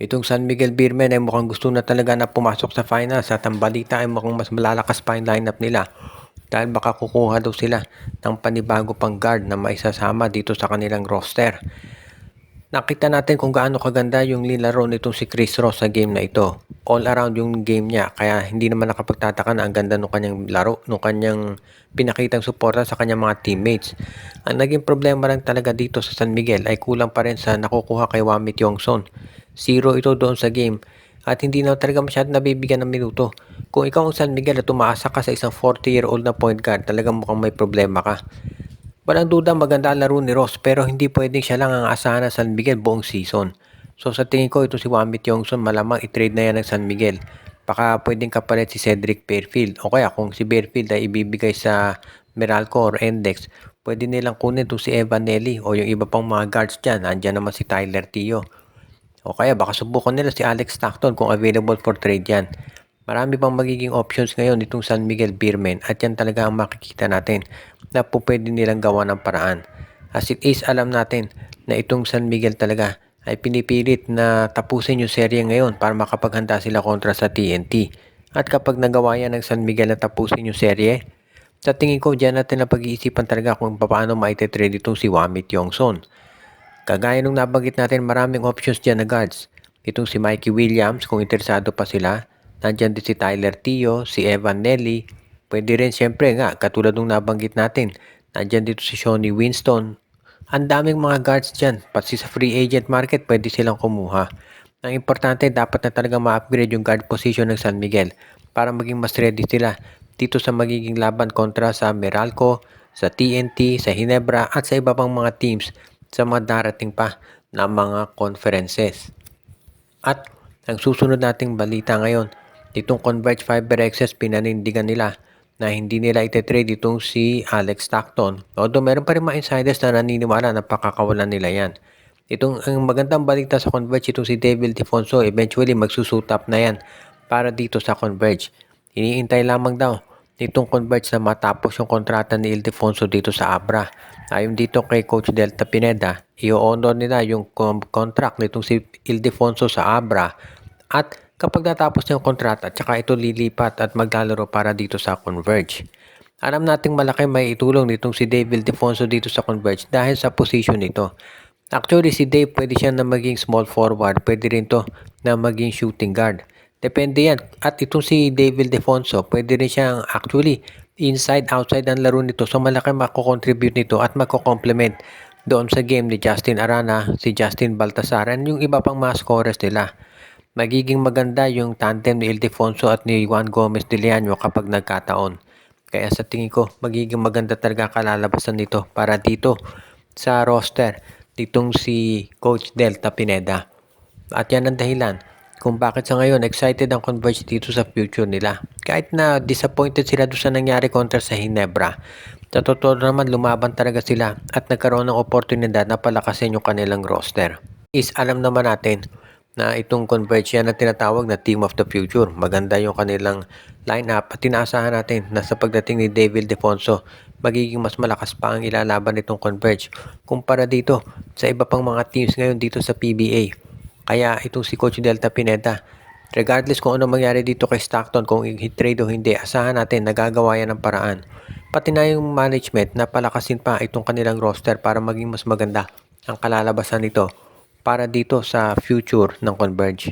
Itong San Miguel Beermen ay mukhang gusto na talaga na pumasok sa finals at ang balita ay mukhang mas malalakas pa yung lineup nila dahil baka kukuha daw sila ng panibago pang guard na maisasama dito sa kanilang roster. Nakita natin kung gaano kaganda yung nilaro nitong si Chris Ross sa game na ito. All around yung game niya kaya hindi naman nakapagtataka na ang ganda ng kanyang laro, ng kanyang pinakitang suporta sa kanyang mga teammates. Ang naging problema lang talaga dito sa San Miguel ay kulang pa rin sa nakukuha kay Wamit Yongson. 0 ito doon sa game at hindi na talaga masyadong nabibigyan ng minuto. Kung ikaw ang San Miguel at umaasa ka sa isang 40-year-old na point guard, talagang mukhang may problema ka. Walang duda maganda ang laro ni Ross pero hindi pwedeng siya lang ang asahan ng San Miguel buong season. So sa tingin ko ito si Wamit Yongson malamang i-trade na yan ng San Miguel. Baka pwedeng kapalit si Cedric Fairfield o kaya kung si Fairfield ay ibibigay sa Meralco or Index, pwede nilang kunin to si Evan Nelly o yung iba pang mga guards dyan. Andyan naman si Tyler Tio. O kaya baka subukan nila si Alex Stockton kung available for trade yan. Marami pang magiging options ngayon itong San Miguel Beermen at yan talaga ang makikita natin na po pwede nilang gawa ng paraan. As it is, alam natin na itong San Miguel talaga ay pinipilit na tapusin yung serye ngayon para makapaghanda sila kontra sa TNT. At kapag nagawa yan ng San Miguel na tapusin yung serye, sa tingin ko dyan natin na pag-iisipan talaga kung paano maite-trade itong si Wamit Yongson. Kagaya nung nabanggit natin, maraming options dyan na guards. Itong si Mikey Williams kung interesado pa sila. Nandyan din si Tyler Tio, si Evan Nelly. Pwede rin siyempre nga, katulad nung nabanggit natin. Nandyan dito si Shawnee Winston. Ang daming mga guards dyan. Pati sa free agent market, pwede silang kumuha. Ang importante, dapat na talaga ma-upgrade yung guard position ng San Miguel para maging mas ready sila dito sa magiging laban kontra sa Meralco, sa TNT, sa Hinebra at sa iba pang mga teams sa mga darating pa na mga conferences. At ang susunod nating balita ngayon, itong Converge Fiber Excess pinanindigan nila na hindi nila ite-trade itong si Alex Stockton. Although meron pa rin mga insiders na naniniwala na pakakawalan nila yan. Itong ang magandang balita sa Converge, itong si David Defonso eventually magsusutap na yan para dito sa Converge. Iniintay lamang daw nitong Converge na matapos yung kontrata ni Ildefonso dito sa Abra. Ayon dito kay Coach Delta Pineda, i-honor nila yung contract nitong si Ildefonso sa Abra at kapag natapos yung kontrata, tsaka ito lilipat at maglalaro para dito sa Converge. Alam nating malaki may itulong nitong si Dave Ildefonso dito sa Converge dahil sa position nito. Actually, si Dave pwede siya na maging small forward, pwede rin to na maging shooting guard. Depende yan. At itong si Dave Ildefonso, pwede rin siyang actually inside, outside ang laro nito. So malaki mako-contribute nito at mako-complement doon sa game ni Justin Arana, si Justin Baltasar, and yung iba pang mga scorers nila. Magiging maganda yung tandem ni Ildefonso at ni Juan Gomez de Leaño kapag nagkataon. Kaya sa tingin ko, magiging maganda talaga kalalabasan nito para dito sa roster ditong si Coach Delta Pineda. At yan ang dahilan kung bakit sa ngayon excited ang Converge dito sa future nila. Kahit na disappointed sila doon sa nangyari kontra sa Hinebra, sa totoo naman lumaban talaga sila at nagkaroon ng oportunidad na palakasin yung kanilang roster. Alam naman natin na itong Converge yan na tinatawag na Team of the Future. Maganda yung kanilang lineup at tinaasahan natin na sa pagdating ni David Defonso, magiging mas malakas pa ang ilalaban nitong Converge kumpara dito sa iba pang mga teams ngayon dito sa PBA. Kaya itong si Coach Delta Pineda, regardless kung ano mangyari dito kay Stockton, kung i-trade o hindi, asahan natin nagagawa yan ng paraan. Pati na yung management na palakasin pa itong kanilang roster para maging mas maganda ang kalalabasan nito para dito sa future ng Converge.